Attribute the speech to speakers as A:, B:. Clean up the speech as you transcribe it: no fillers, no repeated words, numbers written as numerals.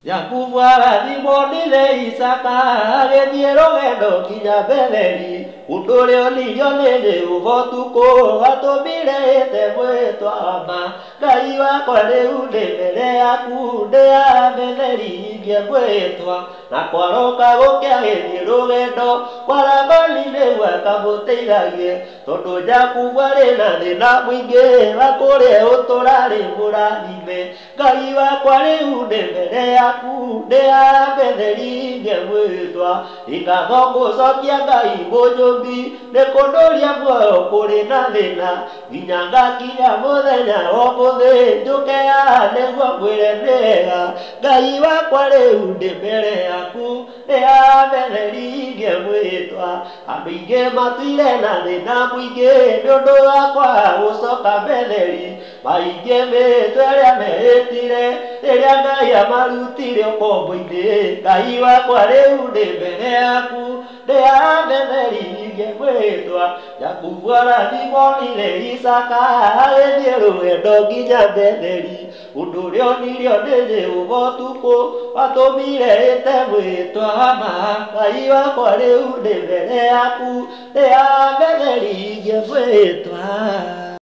A: Yakubwara thimondire Isaka agĩthiĩ rũgendo nginya Betheli, ũndũ ũrĩa onire ũbotuko atũmire ĩte mwĩtwa ma. Ngai wakwa rĩu ndĩ mbere yaku ndĩ ya Betheli ingĩ mwĩtwa, na kwaroka gũkĩa gĩthiĩ rũgendo kwa Labani nĩguo akamũteithagie, tondũ Jakubu arĩ na thĩna mũingĩ wa kũrĩa ũtũũrarĩ mũrathime. Ngai wakwa rĩu ndĩ mbere yaku ndĩ ya Betheli ingĩ mwĩtwa, ingatho ngũcokia Ngai mũnyũmbi nĩ kũndũria muoyo kũrĩ na thĩna, nginya ngakinya mũthenya wa ũmũthĩ njũke haha nĩguo ngwĩre nĩ wega. Ngai wakwa rĩu ndĩ mbere yaku ndĩ ya Betheli ingĩ mwĩtwa, andũ aingĩ matuire na thĩna mũingĩ nĩ ũndũ wakwa gũcoka Betheli, maingĩ mĩtwe ĩrĩa mehĩtire rĩrĩa Ngai amarutire ũkombo-inĩ. Ngai wakwa rĩu ndĩ mbere yaku ndĩ ya Betheli ingĩ mwĩtwa, Jakubu arathimonire Isaka agĩthiĩ rũgendo nginya Betheli, ũndũ ũrĩa onire ũbotuko watũmire ĩte mwĩtwa ma. Ngai wakwa rĩu ndĩ mbere yaku ndĩ ya Betheli ingĩ mwĩtwa.